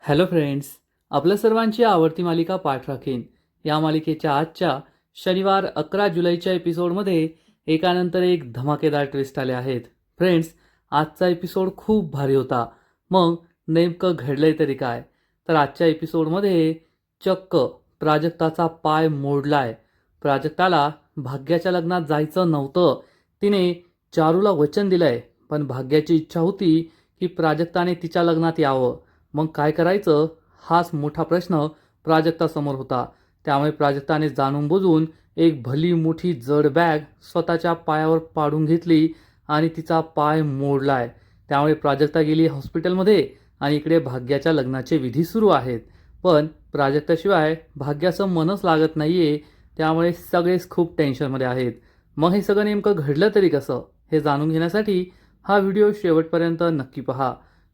Hello friends, आपल्या सर्वांची आवडती मालिका पाठ राखीन या मालिकेच्या आजच्या शनिवार 11 जुलैच्या एपिसोडमध्ये एकानंतर एक धमाकेदार ट्विस्ट आले आहेत. फ्रेंड्स, आजचा एपिसोड खूप भारी होता. मग नेमकं घडलंय तरी काय? तर आजच्या एपिसोडमध्ये चक्क प्राजक्ताचा पाय मोडलाय. प्राजक्ताला भाग्याच्या लग्नात जायचं नव्हतं. तिने चारूला वचन दिलंय, पण भाग्याची इच्छा होती की प्राजक्ताने तिच्या लग्नात यावं. मग काय करायचं हाच मोठा प्रश्न प्राजक्तासमोर होता. त्यामुळे प्राजक्ताने जाणून बुजून एक भली मोठी जड बॅग स्वतःच्या पायावर पाडून घेतली आणि तिचा पाय मोडलाय. त्यामुळे प्राजक्ता गेली हॉस्पिटलमध्ये आणि इकडे भाग्याच्या लग्नाचे विधी सुरू आहेत. पण प्राजक्ताशिवाय भाग्याचं मनच लागत नाहीये. त्यामुळे सगळेच खूप टेन्शनमध्ये आहेत. मग हे सगळं नेमकं घडलं तरी कसं हे जाणून घेण्यासाठी हा व्हिडिओ शेवटपर्यंत नक्की पहा.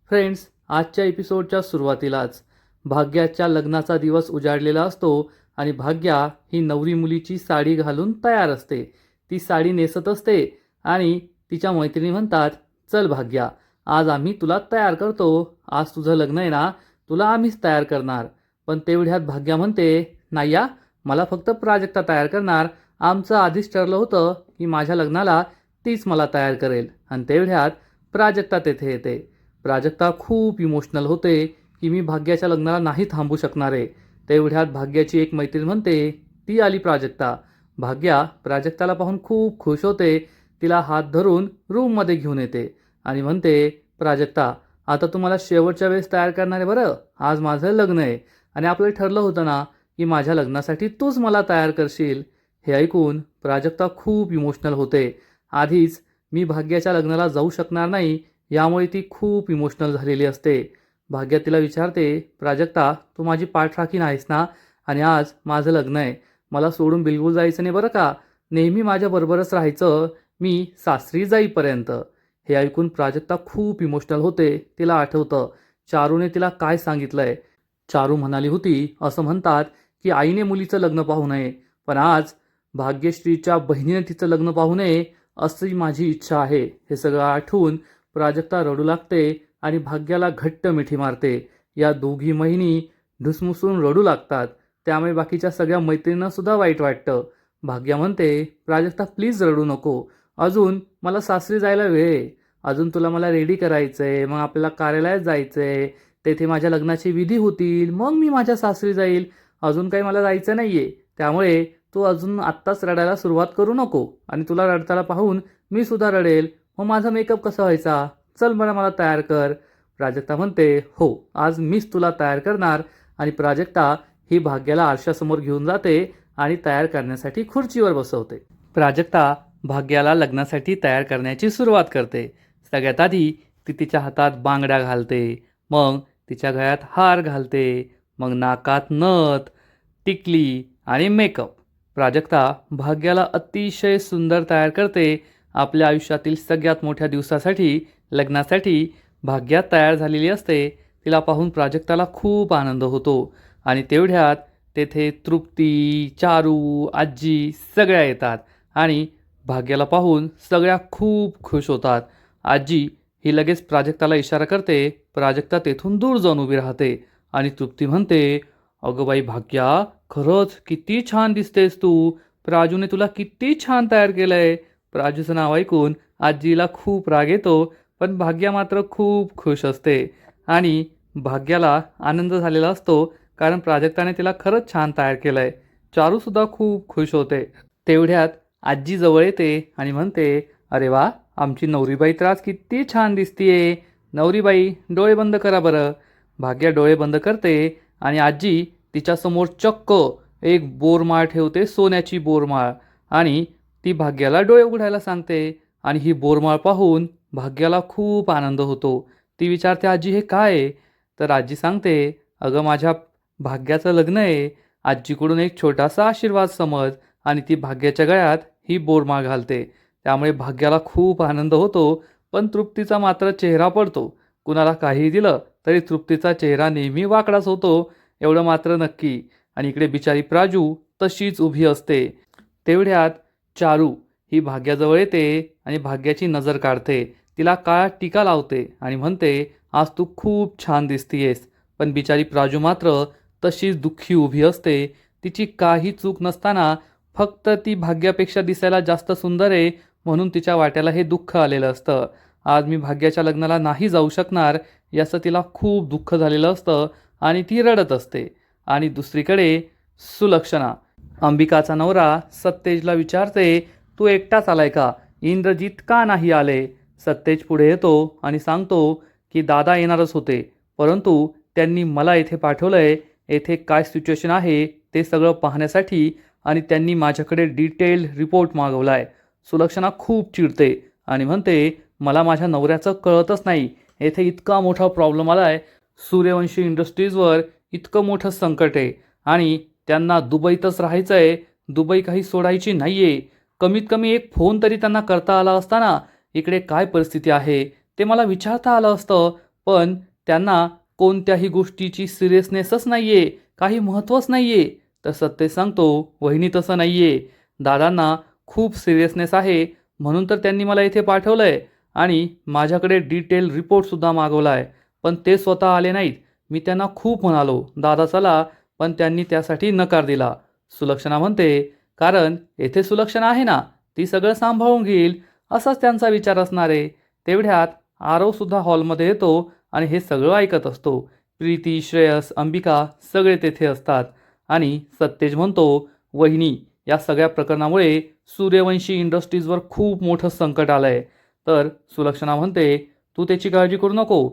फ्रेंड्स, आजच्या एपिसोडच्या सुरुवातीलाच भाग्याच्या लग्नाचा दिवस उजाडलेला असतो आणि भाग्या ही नवरी मुलीची साडी घालून तयार असते. ती साडी नेसत असते आणि तिच्या मैत्रिणी म्हणतात, चल भाग्या, आज आम्ही तुला तयार करतो. आज तुझं लग्न आहे ना, तुला आम्हीच तयार करणार. पण तेवढ्यात भाग्या म्हणते, नाही या, मला फक्त प्राजक्ता तयार करणार. आमचं आधीच ठरलं होतं की माझ्या लग्नाला तीच मला तयार करेल. आणि तेवढ्यात प्राजक्ता तेथे येते. प्राजक्ता खूप इमोशनल होते की मी भाग्याच्या लग्नाला नाही थांबू शकणार आहे. तेवढ्यात भाग्याची एक मैत्रीण म्हणते, ती आली प्राजक्ता. भाग्या प्राजक्ताला पाहून खूप खुश होते. तिला हात धरून रूममध्ये घेऊन येते आणि म्हणते, प्राजक्ता, आता तुम्हाला शेवटच्या वेळेस तयार करणार आहे बरं. आज माझं लग्न आहे आणि आपलं ठरलं होतं ना की माझ्या लग्नासाठी तूच मला तयार करशील. हे ऐकून प्राजक्ता खूप इमोशनल होते. आधीच मी भाग्याच्या लग्नाला जाऊ शकणार नाही यामुळे ती खूप इमोशनल झालेली असते. भाग्या तिला विचारते, प्राजक्ता, तू माझी पाठराखीण आहेस ना, आणि आज माझं लग्न आहे. मला सोडून बिलकुल जायचं नाही बरं का. नेहमी माझ्याबरोबरच राहायचं, मी सासरी जाईपर्यंत. हे ऐकून प्राजक्ता खूप इमोशनल होते. तिला आठवतं चारूने तिला काय सांगितलंय. चारू म्हणाली होती, असं म्हणतात की आईने मुलीचं लग्न पाहू नये, पण आज भाग्यश्रीच्या बहिणीने तिचं लग्न पाहू नये अशी माझी इच्छा आहे. हे सगळं आठवून प्राजक्ता रडू लागते आणि भाग्याला घट्ट मिठी मारते. या दोघी बहिणी ढुसमुसून रडू लागतात. त्यामुळे बाकीच्या सगळ्या मैत्रिणींना सुद्धा वाईट वाटतं. भाग्या म्हणते, प्राजक्ता प्लीज रडू नको. अजून मला सासरी जायला वेळ आहे. अजून तुला मला रेडी करायचंय, मग आपल्याला कार्यालयात जायचंय, तेथे माझ्या लग्नाचे विधी होतील, मग मी माझ्या सासरी जाईल. अजून काही मला जायचं नाहीये. त्यामुळे तू अजून आत्ताच रडायला सुरुवात करू नको. आणि तुला रडताना पाहून मी सुद्धा रडेल. मग माझा मेकअप कसा व्हायचा? चल बरं, मला तयार कर. प्राजक्ता म्हणते, हो, आज मीच तुला तयार करणार. आणि प्राजक्ता ही भाग्याला आरशासमोर घेऊन जाते आणि तयार करण्यासाठी खुर्चीवर बसवते. प्राजक्ता भाग्याला लग्नासाठी तयार करण्याची सुरुवात करते. सगळ्यात आधी ती तिच्या हातात बांगड्या घालते, मग तिच्या गळ्यात हार घालते, मग नाकात नथ, टिकली आणि मेकअप. प्राजक्ता भाग्याला अतिशय सुंदर तयार करते. आपल्या आयुष्यातील सगळ्यात मोठ्या दिवसासाठी, लग्नासाठी भाग्या तयार झालेली असते. तिला पाहून प्राजक्ताला खूप आनंद होतो. आणि तेवढ्यात तेथे तृप्ती, चारू, आजी सगळ्या येतात आणि भाग्याला पाहून सगळ्या खूप खुश होतात. आजी ही लगेच प्राजक्ताला इशारा करते. प्राजक्ता तेथून दूर जाऊन उभी राहते आणि तृप्ती म्हणते, अगं बाई भाग्या, खरंच किती छान दिसतेस तू. प्राजूने तुला किती छान तयार केलंय. प्राजूचं नाव ऐकून आजीला खूप राग येतो, पण भाग्या मात्र खूप खुश असते. आणि भाग्याला आनंद झालेला असतो कारण प्राजक्ताने तिला खरंच छान तयार केलंय. चारूसुद्धा खूप खुश होते. तेवढ्यात आजी जवळ येते आणि म्हणते, अरे वा, आमची नवरीबाई तर आज किती छान दिसतीये. नवरीबाई, डोळे बंद करा बरं. भाग्या डोळे बंद करते आणि आजी तिच्यासमोर चक्क एक बोरमाळ ठेवते, सोन्याची बोरमाळ, आणि ती भाग्याला डोळे उघडायला सांगते. आणि ही बोरमाळ पाहून भाग्याला खूप आनंद होतो. ती विचारते, आजी हे काय आहे? तर आजी सांगते, अगं माझ्या भाग्याचं लग्न आहे. आजीकडून एक छोटासा आशीर्वाद समज. आणि ती भाग्याच्या गळ्यात ही बोरमाळ घालते. त्यामुळे भाग्याला खूप आनंद होतो. पण तृप्तीचा मात्र चेहरा पडतो. कुणाला काही दिलं तरी तृप्तीचा चेहरा नेहमी वाकडाच होतो, एवढं मात्र नक्की. आणि इकडे बिचारी प्राजू तशीच उभी असते. तेवढ्यात चारू ही भाग्याजवळ येते आणि भाग्याची नजर काढते. तिला काळा टीका लावते आणि म्हणते, आज तू खूप छान दिसतीयेस. पण बिचारी प्राजू मात्र तशीच दुःखी उभी असते. तिची काही चूक नसताना फक्त ती भाग्यापेक्षा दिसायला जास्त सुंदर आहे म्हणून तिच्या वाट्याला हे दुःख आलेलं असतं. आज मी भाग्याच्या लग्नाला नाही जाऊ शकणार याचं तिला खूप दुःख झालेलं असतं आणि ती रडत असते. आणि दुसरीकडे सुलक्षणा अंबिकाचा नवरा सत्तेजला विचारते, तू एकटाच आलाय का? इंद्रजित का नाही आले? सत्तेज पुढे येतो आणि सांगतो की दादा येणारच होते, परंतु त्यांनी मला इथे पाठवलंय. येथे काय सिच्युएशन आहे ते सगळं पाहण्यासाठी आणि त्यांनी माझ्याकडे डिटेल रिपोर्ट मागवलाय. सुलक्षणा खूप चिडते आणि म्हणते, मला माझ्या नवऱ्याचं कळतच नाही. येथे इतका मोठा प्रॉब्लेम आलाय, सूर्यवंशी इंडस्ट्रीजवर इतकं मोठं संकट आहे आणि त्यांना दुबईतच राहायचं आहे. दुबई काही सोडायची नाही आहे. कमीत कमी एक फोन तरी त्यांना करता आला असता ना, इकडे काय परिस्थिती आहे ते मला विचारता आलं असतं. पण त्यांना कोणत्याही गोष्टीची सिरियसनेसच नाही आहे, काही महत्त्वच नाही आहे. तर सत्तेज सांगतो, वहिनी तसं नाही आहे. दादांना खूप सिरियसनेस आहे म्हणून तर त्यांनी मला इथे पाठवलं आहे आणि माझ्याकडे डिटेल रिपोर्टसुद्धा मागवला आहे. पण ते स्वतः आले नाहीत. मी त्यांना खूप म्हणालो, दादा चला, पण त्यांनी त्यासाठी नकार दिला. सुलक्षणा म्हणते, कारण येथे सुलक्षणा आहे ना, ती सगळं सांभाळून घेईल असाच त्यांचा विचार असणार आहे. तेवढ्यात आरवसुद्धा हॉलमध्ये येतो आणि हे सगळं ऐकत असतो. प्रीती, श्रेयस, अंबिका सगळे तेथे असतात आणि सत्तेज म्हणतो, वहिनी या सगळ्या प्रकरणामुळे सूर्यवंशी इंडस्ट्रीजवर खूप मोठं संकट आलं आहे. तर सुलक्षणा म्हणते, तू त्याची काळजी करू नको,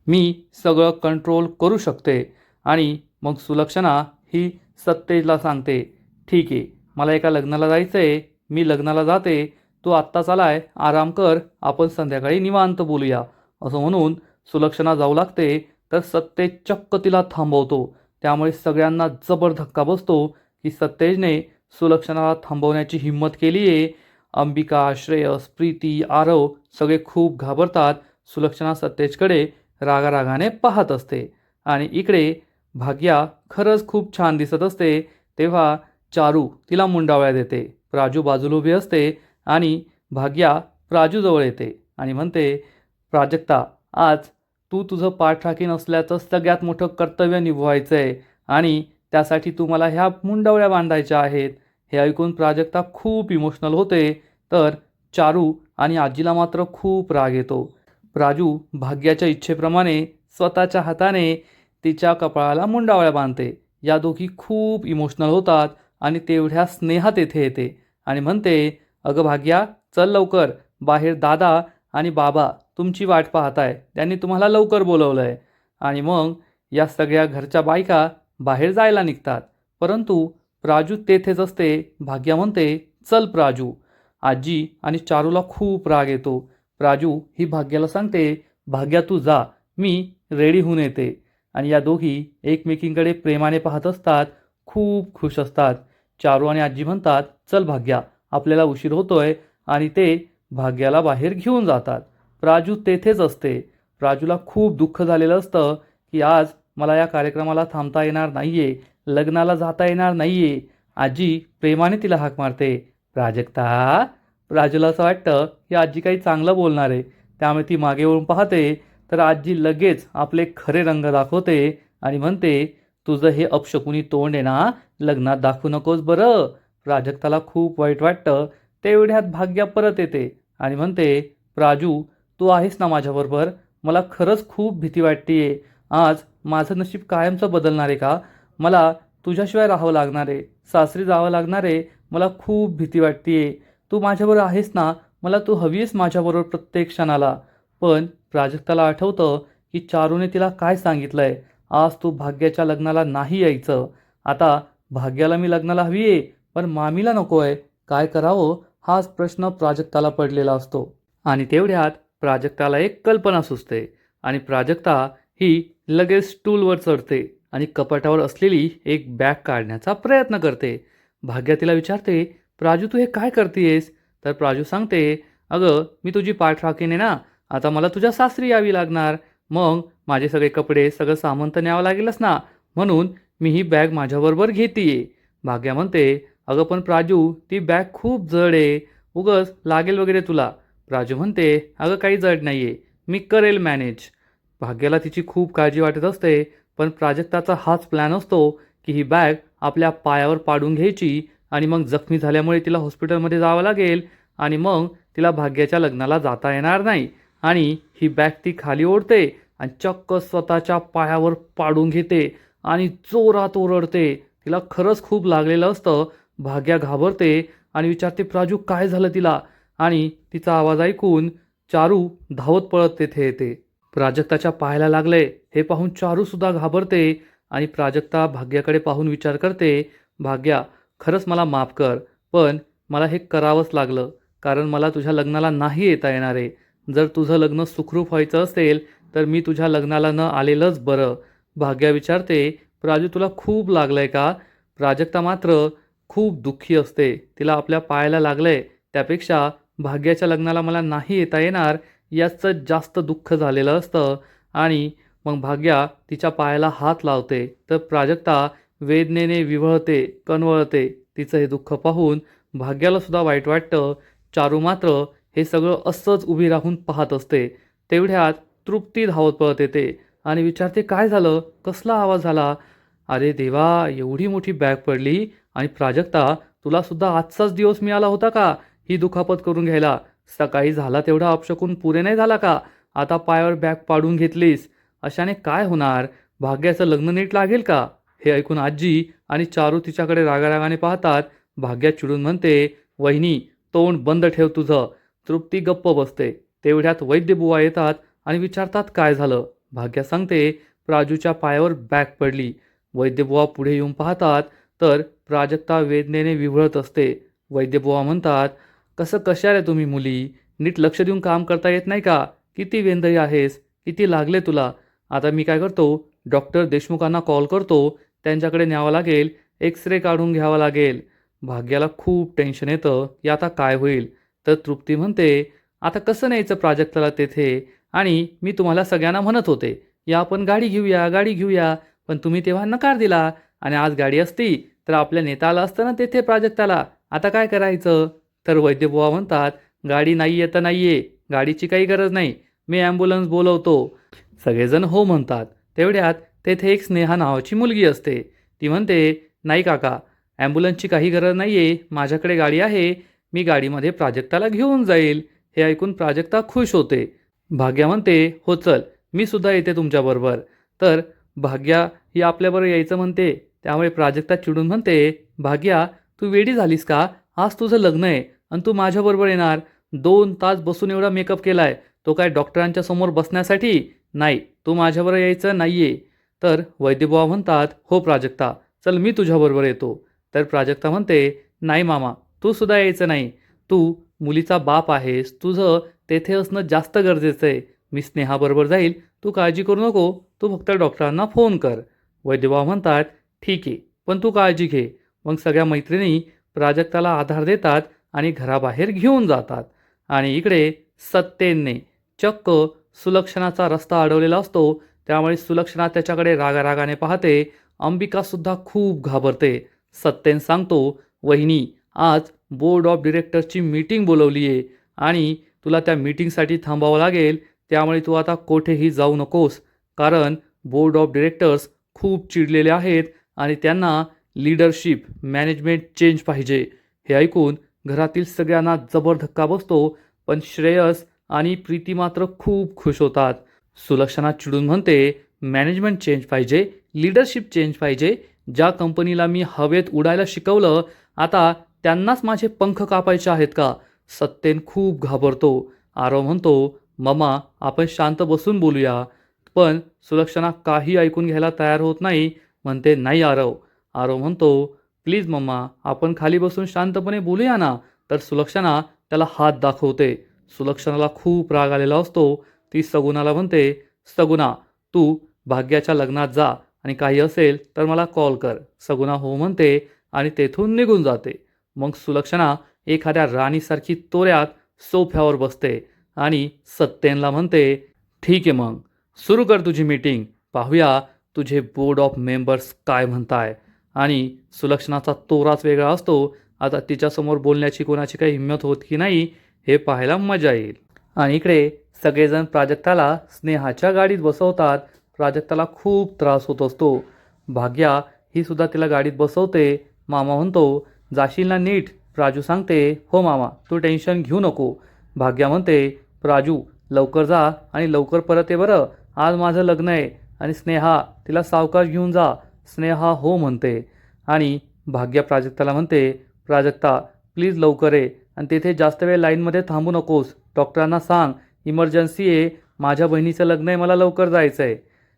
मी सगळं कंट्रोल करू शकते. आणि मग सुलक्षणा ही सत्तेजला सांगते, ठीक आहे, मला एका लग्नाला जायचं आहे, मी लग्नाला जाते, तू आत्ताच आलाय, आराम कर, आपण संध्याकाळी निवांत बोलूया. असं म्हणून सुलक्षणा जाऊ लागते तर सत्तेज चक्क तिला थांबवतो. त्यामुळे सगळ्यांना जबर धक्का बसतो की सत्तेजने सुलक्षणाला थांबवण्याची हिंमत केली आहे. अंबिका, श्रेयस, प्रीती, आरव सगळे खूप घाबरतात. सुलक्षणा सत्तेजकडे रागारागाने पाहत असते आणि इकडे भाग्या खरंच खूप छान दिसत असते. तेव्हा चारू तिला मुंडावळ्या देते. प्राजू बाजूला उभी असते आणि भाग्या प्राजूजवळ येते आणि म्हणते, प्राजक्ता, आज तू तुझं पाठ राखीन असल्याचं सगळ्यात मोठं कर्तव्य निभवायचं आहे आणि त्यासाठी तू मला ह्या मुंडावळ्या बांधायच्या आहेत. हे ऐकून प्राजक्ता खूप इमोशनल होते. तर चारू आणि आजीला मात्र खूप राग येतो. प्राजू भाग्याच्या इच्छेप्रमाणे स्वतःच्या हाताने तिच्या कपाळाला मुंडावळ्या बांधते. या दोघी खूप इमोशनल होतात आणि तेवढ्या स्नेहात येथे येते आणि म्हणते, अगं भाग्या, चल लवकर, बाहेर दादा आणि बाबा तुमची वाट पाहताय, त्यांनी तुम्हाला लवकर बोलवलं आहे. आणि मग या सगळ्या घरच्या बायका बाहेर जायला निघतात. परंतु प्राजू तेथेच असते. भाग्या म्हणते, चल प्राजू. आजी आणि चारूला खूप राग येतो. प्राजू ही भाग्याला सांगते, भाग्या तू जा, मी रेडी होऊन येते. आणि या दोघी एकमेकींकडे प्रेमाने पाहत असतात, खूप खुश असतात. चारू आणि आजी म्हणतात, चल भाग्या, आपल्याला उशीर होतोय, आणि ते भाग्याला बाहेर घेऊन जातात. प्राजू तेथेच असते. प्राजूला खूप दुःख झालेलं असतं की आज मला या कार्यक्रमाला थांबता येणार नाहीये, लग्नाला जाता येणार नाहीये. आजी प्रेमाने तिला हाक मारते, प्राजक्ता. प्राजूला असं वाटतं की आजी काही चांगलं बोलणार आहे, त्यामुळे ती मागे वळून पाहते तर आजी लगेच आपले खरे रंग दाखवते आणि म्हणते, तुझं हे अपशकुनी तोंड आहे ना, लग्नात दाखवू नकोस बरं. प्राजक्ताला खूप वाईट वाटतं. तेवढ्यात भाग्या परत येते आणि म्हणते, प्राजू तू आहेस ना माझ्याबरोबर? मला खरंच खूप भीती वाटतेय. आज माझं नशीब कायमचं बदलणार आहे का? मला तुझ्याशिवाय राहावं लागणार आहे, सासरी जावं लागणार आहे. मला खूप भीती वाटतेय. तू माझ्याबरोबर आहेस ना? मला तू हवी आहेस माझ्याबरोबर प्रत्येक क्षणाला. पण प्राजक्ताला आठवतं की चारूने तिला काय सांगितलंय, आज तू भाग्याच्या लग्नाला नाही यायचं. आता भाग्याला मी लग्नाला हवी आहे, पण मामीला नको आहे. काय करावं हाच प्रश्न प्राजक्ताला पडलेला असतो. आणि तेवढ्यात प्राजक्ताला एक कल्पना सुचते आणि प्राजक्ता ही लगेच स्टूलवर चढते आणि कपाटावर असलेली एक बॅग काढण्याचा प्रयत्न करते. भाग्या तिला विचारते, प्राजू तू हे काय करतेयस? तर प्राजू सांगते, अगं मी तुझी पाठ राखीन आहे ना, आता मला तुझ्या सासरी यावी लागणार, मग माझे सगळे कपडे सगळं सामान तर न्यावं लागेलच ना, म्हणून मी ही बॅग माझ्याबरोबर घेतीये. भाग्या म्हणते, अगं पण प्राजू ती बॅग खूप जड आहे, उगस लागेल वगैरे तुला. प्राजू म्हणते, अगं काही जड नाही आहे, मी करेल मॅनेज. भाग्याला तिची खूप काळजी वाटत असते, पण प्राजक्ताचा हाच प्लॅन असतो की ही बॅग आपल्या पायावर पाडून घ्यायची आणि मग जखमी झाल्यामुळे तिला हॉस्पिटलमध्ये जावं लागेल आणि मग तिला भाग्याच्या लग्नाला जाता येणार नाही आणि ही बॅग ती खाली ओढते आणि चक्क स्वतःच्या पायावर पाडून घेते आणि जोरात ओरडते. तिला खरंच खूप लागलेलं असतं. भाग्या घाबरते आणि विचारते प्राजू काय झालं तिला, आणि तिचा आवाज ऐकून चारू धावत पळत तेथे येते. प्राजक्ताच्या पायाला लागले हे पाहून चारू सुद्धा घाबरते आणि प्राजक्ता भाग्याकडे पाहून विचार करते, भाग्या खरंच मला माफ कर, पण मला हे करावंच लागलं कारण मला तुझ्या लग्नाला नाही येता येणार आहे. जर तुझं लग्न सुखरूप व्हायचं असेल तर मी तुझ्या लग्नाला न आलेलंच बरं. भाग्या विचारते, प्राजू तुला खूप लागलंय का? प्राजक्ता मात्र खूप दुःखी असते. तिला आपल्या पायाला लागलंय त्यापेक्षा भाग्याच्या लग्नाला मला नाही येता येणार याचं जास्त दुःख झालेलं असतं आणि मग भाग्या तिच्या पायाला हात लावते तर प्राजक्ता वेदनेने विव्हळते, कणवळते. तिचं हे दुःख पाहून भाग्याला सुद्धा वाईट वाटतं. चारू मात्र हे सगळं असंच उभी राहून पाहत असते. तेवढ्यात तृप्ती धावत पळत येते आणि विचारते काय झालं, कसला आवाज झाला? अरे देवा, एवढी मोठी बॅग पडली आणि प्राजक्ता तुला सुद्धा आजचाच दिवस मिळाला होता का ही दुखापत करून घ्यायला? सकाळी झाला तेवढा अपशकून पुरे नाही झाला का? आता पायावर बॅग पाडून घेतलीस, अशाने काय होणार? भाग्याचं लग्न नीट लागेल का? हे ऐकून आजी आणि चारू तिच्याकडे रागारागाने पाहतात. भाग्या चिडून म्हणते, वहिनी तोंड बंद ठेव तुझं. तृप्ती गप्प बसते. तेवढ्यात वैद्यबुवा येतात आणि विचारतात काय झालं? भाग्या सांगते प्राजूच्या पायावर बॅग पडली. वैद्यबुवा पुढे येऊन पाहतात तर प्राजक्ता वेदनेने विव्हळत असते. वैद्यबुवा म्हणतात, कसं कशा तुम्ही मुली? नीट लक्ष देऊन काम करता येत नाही का? किती वेंधळी आहेस, किती लागले तुला? आता मी काय करतो, डॉक्टर देशमुखांना कॉल करतो, त्यांच्याकडे न्यावं लागेल, एक्सरे काढून घ्यावा लागेल. भाग्याला खूप टेन्शन येतं की आता काय होईल. तर तृप्ती म्हणते, आता कसं न्यायचं प्राजक्ताला तेथे? आणि मी तुम्हाला सगळ्यांना म्हणत होते या आपण गाडी घेऊया गाडी घेऊया, पण तुम्ही तेव्हा नकार दिला आणि आज गाडी असती तर आपल्या नेता आला असतं ना तेथे प्राजक्ताला. आता काय करायचं? तर वैद्यबुवा म्हणतात, गाडी नाही तर नाही आहे, गाडीची काही गरज नाही, मी ॲम्ब्युलन्स बोलवतो. सगळेजण हो म्हणतात. तेवढ्यात तेथे एक स्नेहा नावाची मुलगी असते. ती म्हणते, नाही काका, ॲम्ब्युलन्सची काही गरज नाही आहे, माझ्याकडे गाडी आहे, मी गाडीमध्ये प्राजक्ताला घेऊन जाईल. हे ऐकून प्राजक्ता खुश होते. भाग्या म्हणते, हो चल, मी सुद्धा येते तुमच्याबरोबर. तर भाग्या ही आपल्याबरोबर यायचं म्हणते. त्यामुळे प्राजक्ता चिडून म्हणते, भाग्या तू वेडी झालीस का? आज तुझं लग्न आहे आणि तू माझ्याबरोबर येणार? 2 तास बसून एवढा मेकअप केलाय, तो काय डॉक्टरांच्या समोर बसण्यासाठी? नाही, तू माझ्याबरोबर यायचं नाहीये. तर वैद्यबुवा म्हणतात, हो प्राजक्ता, चल मी तुझ्याबरोबर येतो. तर प्राजक्ता म्हणते, नाही मामा, तू सुद्धा यायचं नाही. तू मुलीचा बाप आहेस, तुझं तेथे असणं जास्त गरजेचं आहे. मी स्नेहाबरोबर जाईल, तू काळजी करू नको, तू फक्त डॉक्टरांना फोन कर. वैद्यबुवा म्हणतात, ठीक आहे, पण तू काळजी घे. मग सगळ्या मैत्रिणी प्राजक्ताला आधार देतात आणि घराबाहेर घेऊन जातात. आणि इकडे सत्येनने चक्क सुलक्षणाचा रस्ता अडवलेला असतो. त्यामुळे सुलक्षणा त्याच्याकडे रागारागाने पाहते. अंबिकासुद्धा खूप घाबरते. सत्येन सांगतो, वहिनी आज बोर्ड ऑफ डिरेक्टर्सची मीटिंग बोलवली आहे आणि तुला त्या मीटिंगसाठी थांबावं लागेल. त्यामुळे तू आता कोठेही जाऊ नकोस, कारण बोर्ड ऑफ डिरेक्टर्स खूप चिडलेले आहेत आणि त्यांना लीडरशिप मॅनेजमेंट चेंज पाहिजे. हे ऐकून घरातील सगळ्यांना जबर धक्का बसतो, पण श्रेयस आणि प्रीती मात्र खूप खुश होतात. सुलक्षणा चिडून म्हणते, मॅनेजमेंट चेंज पाहिजे, लीडरशिप चेंज पाहिजे. ज्या कंपनीला मी हवेत उडायला शिकवलं, आता त्यांनाच माझे पंख कापायचे आहेत का? सत्येन खूप घाबरतो. आरव म्हणतो, ममा आपण शांत बसून बोलूया. पण सुलक्षणा काही ऐकून घ्यायला तयार होत नाही. म्हणते, नाही आरव. आरव म्हणतो, प्लीज मम्मा आपण खाली बसून शांतपणे बोलूया ना. तर सुलक्षणा त्याला हात दाखवते. सुलक्षणाला खूप राग आलेला असतो. ती सगुणाला म्हणते, सगुणा तू भाग्याच्या लग्नात जा आणि काही असेल तर मला कॉल कर. सगुणा हो म्हणते आणि तेथून निघून जाते. मग सुलक्षणा एखाद्या राणीसारखी तोऱ्यात सोफ्यावर बसते आणि सत्येनला म्हणते, ठीक आहे, मग सुरू कर तुझी मीटिंग, पाहूया तुझे बोर्ड ऑफ मेंबर्स काय म्हणताय. आणि सुलक्षणाचा तोराच वेगळा असतो. आता तिच्यासमोर बोलण्याची कोणाची काही हिंमत होत की नाही हे पाहायला मजा येईल. आणि इकडे सगळेजण प्राजक्ताला स्नेहाच्या गाडीत बसवतात. प्राजक्ताला खूप त्रास होत असतो. भाग्या ही सुद्धा तिला गाडीत बसवते. मामा म्हणतो, जाशील ना नीट? प्राजू सांगते, हो मामा, तू टेन्शन घेऊ नको. भाग्या म्हणते, प्राजू लवकर जा आणि लवकर परत ये बरं, आज माझं लग्न आहे. आणि स्नेहा तिला सावकाश घेऊन जा. स्नेहा हो म्हणते. आणि भाग्या प्राजक्ताला म्हणते, प्राजक्ता प्लीज लवकर ये आणि तिथे जास्त वेळ लाईनमध्ये थांबू नकोस. डॉक्टरांना सांग इमर्जन्सी आहे, माझ्या बहिणीचं लग्न आहे, मला लवकर जायचं आहे.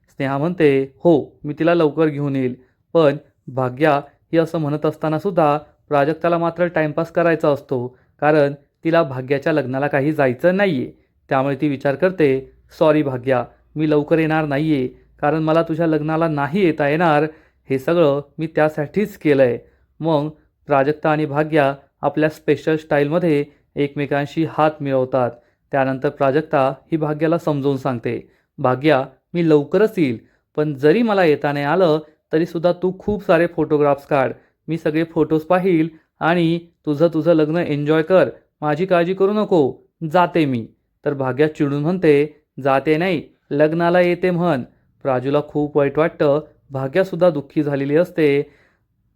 स्नेहा म्हणते, हो मी तिला लवकर घेऊन येईल. पण भाग्या ही असं म्हणत असताना सुद्धा प्राजक्ताला मात्र टाइमपास करायचा असतो, कारण तिला भाग्याच्या लग्नाला काही जायचं नाही आहे. त्यामुळे ती विचार करते, सॉरी भाग्या, मी लवकर येणार नाही आहे, कारण मला तुझ्या लग्नाला नाही येता येणार. हे सगळं मी त्यासाठीच केलं आहे. मग प्राजक्ता आणि भाग्या आपल्या स्पेशल स्टाईलमध्ये एकमेकांशी हात मिळवतात. त्यानंतर प्राजक्ता ही भाग्याला समजावून सांगते, भाग्या मी लवकरच येईल, पण जरी मला येता नाही आलं तरीसुद्धा तू खूप सारे फोटोग्राफ्स काढ. मी सगळे फोटोज पाहील आणि तुझं लग्न एन्जॉय कर. माझी काळजी करू नको, जाते मी. तर भाग्या चिडून म्हणते, जाते नाही, लग्नाला येते म्हण. प्राजूला खूप वाईट वाटतं. भाग्यासुद्धा दुःखी झालेली असते.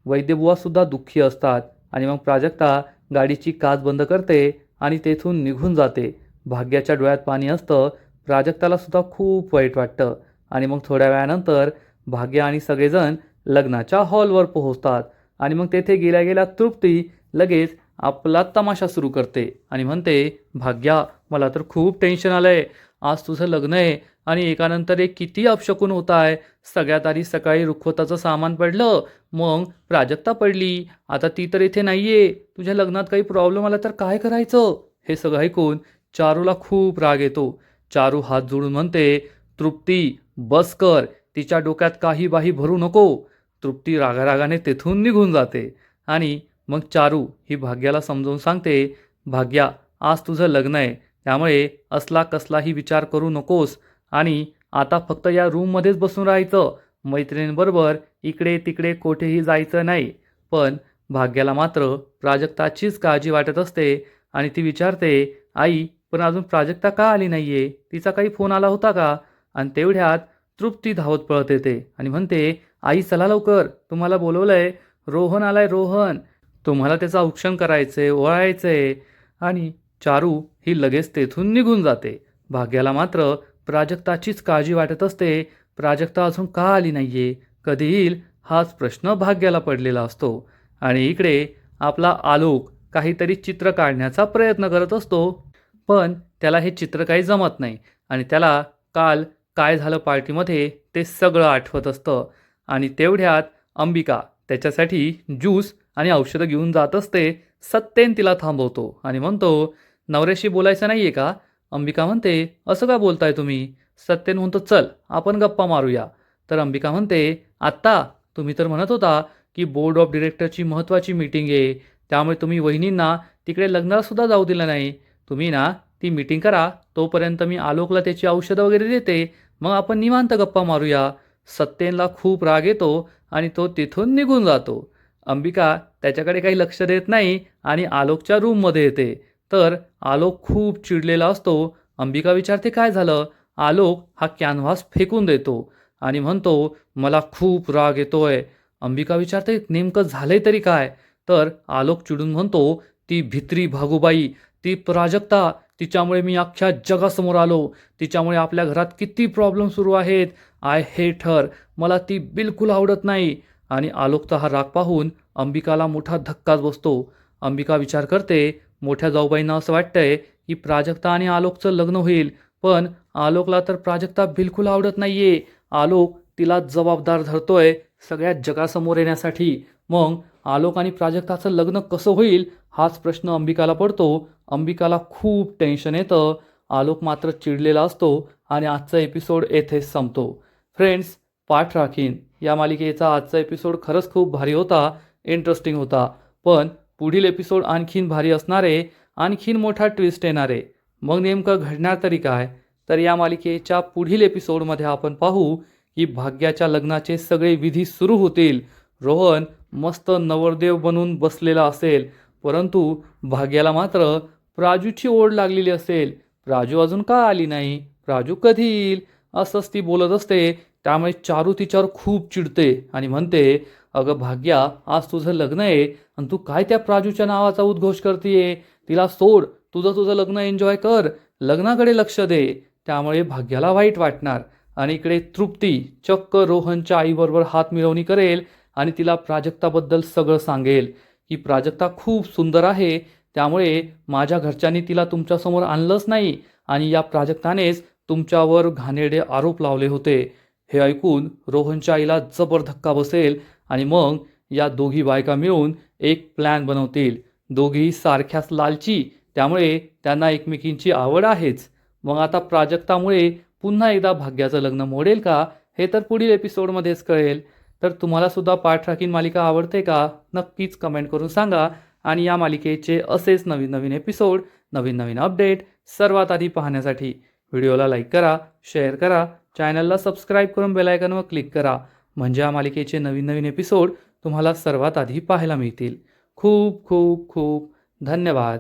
वैद्यबुवासुद्धा दुःखी असतात. आणि मग प्राजक्ता गाडीची काच बंद करते आणि तेथून निघून जाते. भाग्याच्या डोळ्यात पाणी असतं. प्राजक्ताला सुद्धा खूप वाईट वाटतं. आणि मग थोड्या वेळानंतर भाग्या आणि सगळेजण लग्नाच्या हॉलवर पोहोचतात. आणि मग तेथे गेल्या गेल्या तृप्ती लगेच आपला तमाशा सुरू करते आणि म्हणते, भाग्या मला तर खूप टेन्शन आलंय. आज तुझं लग्न आहे आणि एकानंतर एक किती अपशकुन होत आहे. सगळ्यात आधी सकाळी रुखवताचं सामान पडलं, मग प्राजक्ता पडली, आता ती तर इथे नाहीये. तुझ्या लग्नात काही प्रॉब्लेम आला तर काय करायचं? हे सगळं ऐकून चारूला खूप राग येतो. चारू हात जोडून म्हणते, तृप्ती बस कर, तिच्या डोक्यात काही बाही भरू नको. तृप्ती रागारागाने तेथून निघून जाते. आणि मग चारू ही भाग्याला समजावून सांगते, भाग्या आज तुझं लग्न आहे, त्यामुळे असला कसलाही विचार करू नकोस आणि आता फक्त या रूममध्येच बसून राहायचं. मैत्रिणींबरोबर इकडे तिकडे कुठेही जायचं नाही. पण भाग्याला मात्र प्राजक्ताचीच काळजी वाटत असते आणि ती विचारते, आई पण अजून प्राजक्ता का आली नाहीये? तिचा काही फोन आला होता का? आणि तेवढ्यात तृप्ती धावत पळत येते आणि म्हणते, आई चला लवकर, तुम्हाला बोलवलंय. रोहन आलाय, रोहन. तुम्हाला त्याचं औक्षण करायचंय, ओळायचंय. आणि चारू ही लगेच तेथून निघून जाते. भाग्याला मात्र प्राजक्ताचीच काळजी वाटत असते. प्राजक्ता अजून का आली नाहीये, कधी येईल, हाच प्रश्न भाग्याला पडलेला असतो. आणि इकडे आपला आलोक काहीतरी चित्र काढण्याचा प्रयत्न करत असतो, पण त्याला हे चित्र काही जमत नाही. आणि त्याला काल काय झालं पार्टीमध्ये ते सगळं आठवत असतं. आणि तेवढ्यात अंबिका त्याच्यासाठी ज्यूस आणि औषधं घेऊन जात असते. सत्येन तिला थांबवतो आणि म्हणतो, नवऱ्याशी बोलायचं नाही आहे का? अंबिका म्हणते, असं का बोलताय तुम्ही? सत्येन म्हणतो, चल आपण गप्पा मारूया. तर अंबिका म्हणते, आत्ता तुम्ही तर म्हणत होता की बोर्ड ऑफ डिरेक्टरची महत्त्वाची मीटिंग आहे, त्यामुळे तुम्ही वहिनींना तिकडे लग्नाला सुद्धा जाऊ दिलं नाही. तुम्ही ना ती मीटिंग करा, तोपर्यंत मी आलोकला त्याची औषधं वगैरे देते, मग आपण निवांत गप्पा मारूया. सत्येनला खूप राग येतो आणि तो तिथून निघून जातो. अंबिका त्याच्याकडे काही लक्ष देत नाही आणि आलोकच्या रूममध्ये येते. तर आलोक खूप चिडलेला असतो. अंबिका विचारते, काय झालं? आलोक हा कॅनव्हास फेकून देतो आणि म्हणतो, मला खूप राग येतोय. अंबिका विचारते, नेमकं झालंय तरी काय? तर आलोक चिडून म्हणतो, ती भित्री भागूबाई, ती प्राजक्ता, तिच्यामुळे मी अख्ख्या जगासमोर आलो. तिच्यामुळे आपल्या घरात किती प्रॉब्लेम सुरू आहेत. आय हेट हर, मला ती बिलकुल आवडत नाही. आणि आलोकचा हा राग पाहून अंबिकाला मोठा धक्काच बसतो. अंबिका विचार करते, मोठ्या जाऊबाईंना असं वाटतंय की प्राजक्ता आणि आलोकचं लग्न होईल, पण आलोकला तर प्राजक्ता बिलकुल आवडत नाहीये. आलोक तिला जबाबदार धरतोय सगळ्या जगासमोर येण्यासाठी. मग आलोक आणि प्राजक्ताचं लग्न कसं होईल हाच प्रश्न अंबिकाला पडतो. अंबिकाला खूप टेन्शन येतं. आलोक मात्र चिडलेला असतो आणि आजचा एपिसोड येथेच संपतो. फ्रेंड्स, पाठ राखीन या मालिकेचा आजचा एपिसोड खरंच खूप भारी होता, इंटरेस्टिंग होता. पण पुढील एपिसोड आणखीन भारी असणारे, आणखीन मोठा ट्विस्ट येणारे. मग नेमकं घडणार तरी काय? तर या मालिकेच्या पुढील एपिसोडमध्ये आपण पाहू की भाग्याच्या लग्नाचे सगळे विधी सुरू होतील. रोहन मस्त नवरदेव बनून बसलेला असेल, परंतु भाग्याला मात्र प्राजूची ओढ लागलेली असेल. प्राजू अजून का आली नाही? प्राजू कधी येईल? असंच ती बोलत असते. त्यामुळे चारू तिच्यावर खूप चिडते आणि म्हणते, अगं भाग्या, आज तुझं लग्न आहे आणि तू काय त्या प्राजूच्या नावाचा उद्घोष करतीये? तिला सोड, तुझं तुझं लग्न एन्जॉय कर, लग्नाकडे लक्ष दे. त्यामुळे भाग्याला वाईट वाटणार आणि इकडे तृप्ती चक्क रोहनच्या आईबरोबर हात मिळवणी करेल आणि तिला प्राजक्ताबद्दल सगळं सांगेल की प्राजक्ता खूप सुंदर आहे, त्यामुळे माझ्या घरच्यांनी तिला तुमच्यासमोर आणलंच नाही आणि या प्राजक्तानेच तुमच्यावर घाणेरडे आरोप लावले होते. हे ऐकून रोहनच्या आईला जबर धक्का बसेल आणि मग या दोघी बायका मिळून एक प्लॅन बनवतील. दोघी सारख्याच लालची, त्यामुळे त्यांना एकमेकींची आवड आहेच. मग आता प्राजक्तामुळे पुन्हा एकदा भाग्याचं लग्न मोडेल का, हे तर पुढील एपिसोडमध्येच कळेल. तर तुम्हाला सुद्धा पाठराखीण मालिका आवडते का? नक्कीच कमेंट करून सांगा. आणि या मालिकेचे असेच नवीन नवीन एपिसोड, नवीन नवीन अपडेट सर्वात आधी पाहण्यासाठी व्हिडिओला लाईक करा, शेअर करा, चॅनलला सबस्क्राईब करून बेल आयकॉनवर क्लिक करा. म्हणजे या मालिकेचे नवीन नवीन एपिसोड तुम्हाला सर्वात आधी पाहायला मिळतील. खूप खूप खूप धन्यवाद.